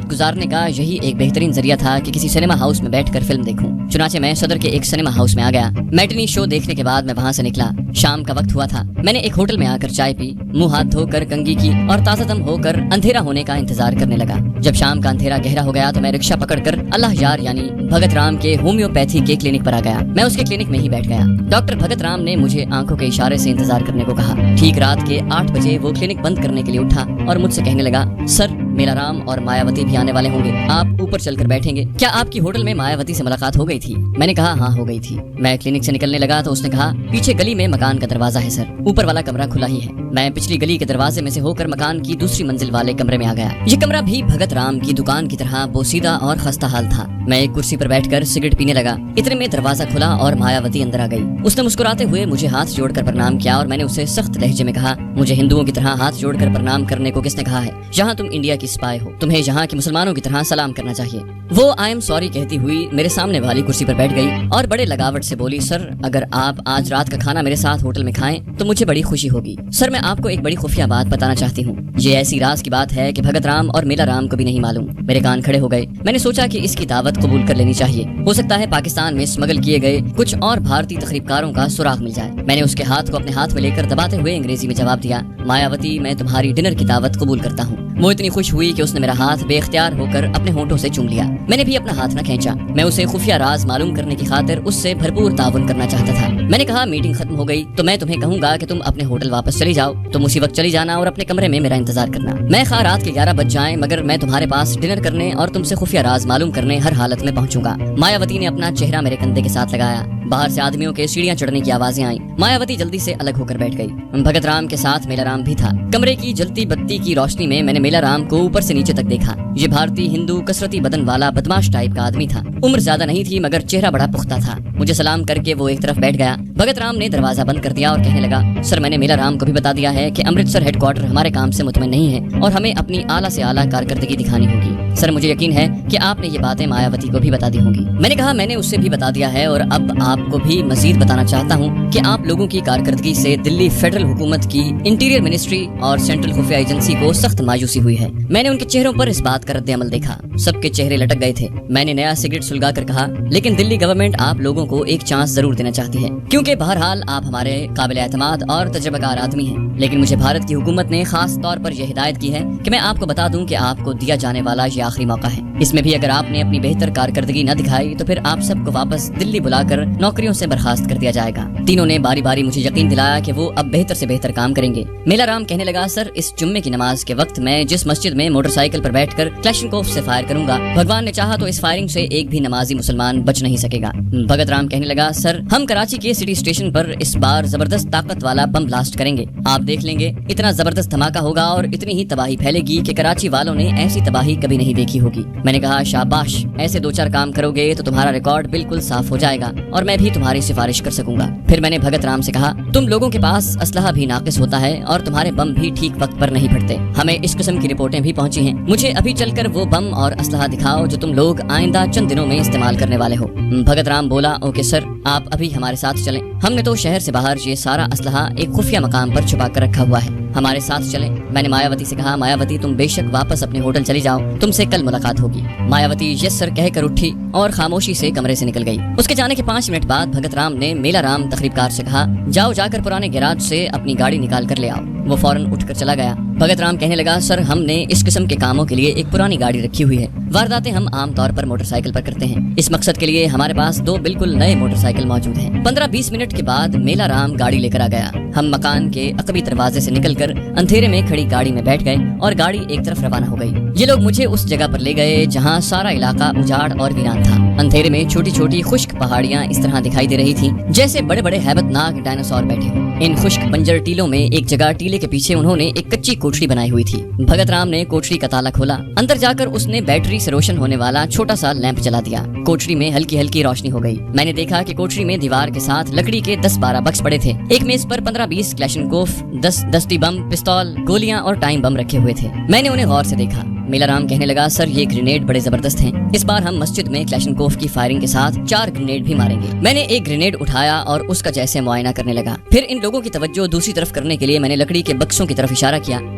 وقت گزارنے کا یہی ایک بہترین ذریعہ تھا کہ کسی سنیما ہاؤس میں بیٹھ کر فلم دیکھوں۔ چنانچہ میں صدر کے ایک سنیما ہاؤس میں آ گیا۔ میٹنی شو دیکھنے کے بعد میں وہاں سے نکلا۔ شام کا وقت ہوا تھا۔ میں نے ایک ہوٹل میں آ کر چائے پی، منہ ہاتھ دھو کر کنگھی کی اور تازہ دم ہو کر اندھیرا ہونے کا انتظار کرنے لگا۔ جب شام کا اندھیرا گہرا ہو گیا تو میں رکشہ پکڑ کر اللہ یار یعنی بھگت رام کے ہومیوپیتھی کے کلینک پر آ گیا۔ میں اس کے کلینک میں ہی بیٹھ گیا۔ ڈاکٹر بھگت رام نے مجھے آنکھوں کے اشارے سے انتظار کرنے کو کہا۔ ٹھیک رات کے 8 بجے وہ کلینک بند کرنے کے لیے اٹھا اور مجھ سے کہنے لگا، سر میلا رام اور مایاوتی بھی آنے والے ہوں گے، آپ اوپر چل کر بیٹھیں گے؟ کیا آپ کی ہوٹل میں مایاوتی سے ملاقات ہو گئی تھی؟ میں نے کہا ہاں ہو گئی تھی۔ میں کلینک سے نکلنے لگا تو اس نے کہا، پیچھے گلی میں مکان کا دروازہ ہے سر، اوپر والا کمرہ کھلا ہی ہے۔ میں پچھلی گلی کے دروازے میں سے ہو کر مکان کی دوسری منزل والے کمرے میں آ گیا۔ یہ کمرہ بھی بھگت رام کی دکان کی طرح بوسیدہ اور خستہ حال تھا۔ میں ایک کرسی پر بیٹھ کر سگریٹ پینے لگا۔ اتنے میں دروازہ کھلا اور مایاوتی اندر آ گئی۔ اس نے مسکراتے ہوئے مجھے ہاتھ جوڑ کر پرنام کیا اور میں نے اسے سخت لہجے میں کہا، مجھے ہندوؤں کی طرح ہاتھ جوڑ کر پرنام کرنے کو کس نے کہا ہے؟ یہاں تم انڈیا کی سپاہی ہو، تمہیں یہاں کے مسلمانوں کی طرح سلام کرنا چاہیے۔ وہ آئی ایم سوری کہتی ہوئی میرے سامنے والی کرسی پر بیٹھ گئی اور بڑے لگاوٹ سے بولی، سر اگر آپ آج رات کا کھانا میرے ساتھ ہوٹل میں کھائیں تو مجھے بڑی خوشی ہوگی۔ سر میں آپ کو ایک بڑی خفیہ بات بتانا چاہتی ہوں۔ یہ ایسی راز کی بات ہے کہ بھگت رام اور میلا رام کو بھی نہیں معلوم۔ میرے کان کھڑے ہو گئے۔ میں نے سوچا کہ اس کی دعوت قبول کر لینی چاہیے، ہو سکتا ہے پاکستان میں اسمگل کیے گئے کچھ اور بھارتی تخریب کاروں کا سراغ مل جائے۔ میں نے اس کے ہاتھ کو اپنے ہاتھ میں لے کر دباتے ہوئے انگریزی میں جواب دیا، مایاوتی میں تمہاری ڈنر کی دعوت قبول کرتا ہوں۔ وہ اتنی خوش ہوئی کہ اس نے میرا ہاتھ بے اختیار ہو کر اپنے ہونٹوں سے چوم لیا۔ میں نے بھی اپنا ہاتھ نہ کھینچا۔ میں اسے خفیہ راز معلوم کرنے کی خاطر اس سے بھرپور تعاون کرنا چاہتا تھا۔ میں نے کہا، میٹنگ ختم ہو گئی تو میں تمہیں کہوں گا کہ تم اپنے ہوٹل واپس چلی جاؤ، تم اسی وقت چلی جانا اور اپنے کمرے میں میرا انتظار کرنا۔ میں خواہ رات کے 11 بج جائیں مگر میں تمہارے پاس ڈنر کرنے اور تم سے خفیہ راز معلوم کرنے ہر حالت میں پہنچوں گا۔ مایاوتی نے اپنا چہرہ میرے کندھے کے ساتھ لگایا۔ باہر سے آدمیوں کے سیڑھیاں چڑھنے کی آوازیں آئیں۔ مایاوتی جلدی سے الگ ہو کر بیٹھ گئی۔ بھگت رام کے ساتھ میلا رام بھی تھا۔ کمرے کی جلتی بتی کی روشنی میں میں نے میلا رام کو اوپر سے نیچے تک دیکھا۔ یہ بھارتی ہندو کسرتی بدن والا بدماش ٹائپ کا آدمی تھا۔ عمر زیادہ نہیں تھی مگر چہرہ بڑا پختہ تھا۔ مجھے سلام کر کے وہ ایک طرف بیٹھ گیا۔ بھگت رام نے دروازہ بند کر دیا اور کہنے لگا، سر میں نے میلا رام کو بھی بتا دیا ہے کہ امرتسر ہیڈ کوارٹر ہمارے کام سے مطمئن نہیں ہے اور ہمیں اپنی اعلیٰ سے اعلیٰ کارکردگی دکھانی ہوگی۔ سر مجھے یقین ہے کہ آپ نے یہ باتیں مایاوتی کو بھی بتا دی ہوں گی۔ میں نے کہا، میں نے اسے بھی بتا دیا ہے اور اب آپ کو بھی مزید بتانا چاہتا ہوں کہ آپ لوگوں کی کارکردگی سے دلی فیڈرل حکومت کی انٹیریئر منسٹری اور سینٹرل خفیہ ایجنسی کو سخت مایوسی ہوئی ہے۔ میں نے ان کے چہروں پر اس بات کا رد عمل دیکھا۔ سب کے چہرے لٹک گئے تھے۔ میں نے نیا سگریٹ سلگا کر کہا، لیکن دلی گورنمنٹ آپ لوگوں کو ایک چانس ضرور دینا چاہتی ہے، کیونکہ بہرحال آپ ہمارے قابل اعتماد اور تجربہ کار آدمی ہیں۔ لیکن مجھے بھارت کی حکومت نے خاص طور پر یہ ہدایت کی ہے کہ میں آپ کو بتا دوں کہ آپ کو دیا جانے والا یہ آخری موقع ہے۔ اس میں بھی اگر آپ نے اپنی بہتر کارکردگی نہ دکھائی تو پھر آپ سب کو واپس دلی بلا کر نوکریوں سے برخاست کر دیا جائے گا۔ تینوں نے باری باری مجھے یقین دلایا کہ وہ اب بہتر سے بہتر کام کریں گے۔ میلا رام کہنے لگا، سر اس جمعے کی نماز کے وقت میں جس مسجد میں موٹر سائیکل پر بیٹھ کر کلاشنکوف سے فائر کروں گا، بھگوان نے چاہا تو اس فائرنگ سے ایک بھی نمازی مسلمان بچ نہیں سکے گا۔ بھگت رام کہنے لگا، سر ہم کراچی کے سٹی اسٹیشن پر اس بار زبردست طاقت والا بم بلاسٹ کریں گے، آپ دیکھ لیں گے، اتنا زبردست دھماکہ ہوگا اور اتنی ہی تباہی پھیلے گی کہ کراچی والوں نے ایسی تباہی کبھی نہیں دیکھی ہوگی۔ میں نے کہا، شاباش، ایسے 2-4 کام کرو گے تو تمہارا ریکارڈ بالکل صاف ہو جائے گا اور میں بھی تمہاری سفارش کر سکوں گا۔ پھر میں نے بھگت رام سے کہا، تم لوگوں کے پاس اسلحہ بھی ناقص ہوتا ہے اور تمہارے بم بھی ٹھیک وقت پر نہیں پھٹتے، ہمیں اس قسم کی رپورٹیں بھی پہنچی ہیں، مجھے ابھی چل کر وہ بم اور اسلحہ دکھاؤ جو تم لوگ آئندہ چند دنوں میں استعمال کرنے والے ہو۔ بھگت رام بولا، اوکے سر، آپ ابھی ہمارے ساتھ چلیں، ہم نے تو شہر سے باہر یہ سارا اسلحہ ایک خفیہ مقام پر چھپا کر رکھا ہوا ہے، ہمارے ساتھ چلیں۔ میں نے مایاوتی سے کہا، مایاوتی تم بے شک واپس اپنے ہوٹل چلی جاؤ، تم سے کل ملاقات ہوگی۔ مایاوتی یس سر کہہ کر اٹھی اور خاموشی سے کمرے سے نکل گئی۔ اس کے جانے کے 5 منٹ بعد بھگت رام نے میلا رام تخریب کار سے کہا، جاؤ جا کر پرانے گیراج سے اپنی گاڑی نکال کر لے آؤ۔ وہ فوراً اٹھ کر چلا گیا۔ بھگت رام کہنے لگا، سر ہم نے اس قسم کے کاموں کے لیے ایک پرانی گاڑی رکھی ہوئی ہے، وارداتیں ہم عام طور پر موٹر سائیکل پر کرتے ہیں، اس مقصد کے لیے ہمارے پاس 2 بالکل نئے موٹر سائیکل موجود ہیں۔ 15-20 منٹ کے بعد میلا رام گاڑی لے کر آ گیا۔ ہم مکان کے عقبی دروازے سے نکل کر اندھیرے میں کھڑی گاڑی میں بیٹھ گئے اور گاڑی ایک طرف روانہ ہو گئی۔ یہ لوگ مجھے اس جگہ پر لے گئے جہاں سارا علاقہ اجاڑ اور ویران تھا۔ اندھیرے میں چھوٹی چھوٹی خشک پہاڑیاں اس طرح دکھائی دے رہی تھیں جیسے بڑے بڑے ہیبت ناک ڈائناسور بیٹھے ہوں۔ ان خشک بنجر ٹیلوں میں ایک جگہ ٹیلے کے پیچھے انہوں نے ایک کچی کوٹڑی بنائی ہوئی تھی۔ بھگت رام نے کوٹڑی کا تالا کھولا، اندر جا کر اس نے بیٹری سے روشن ہونے والا چھوٹا سا لیمپ جلا دیا۔ کوٹڑی میں ہلکی ہلکی روشنی ہو گئی۔ میں نے دیکھا کہ کوٹڑی میں دیوار کے ساتھ لکڑی کے 10-12 بکس پڑے تھے۔ ایک میز پر 15-20 کلاشنکوف، 10 دستی بم، پستول، گولیاں اور ٹائم بم رکھے ہوئے تھے۔ میں نے انہیں غور سے دیکھا۔ میلا رام کہنے لگا، سر یہ گرینیڈ بڑے زبردست ہیں، اس بار ہم مسجد میں کلاشنکوف کی فائرنگ کے ساتھ 4 گرینیڈ بھی ماریں گے۔ میں نے ایک گرینیڈ اٹھایا اور اس کا جیسے معائنہ کرنے لگا۔ پھر ان لوگوں کی توجہ دوسری طرف کرنے کے لیے میں نے لکڑی کے بکسوں کی طرف اشارہ کیا۔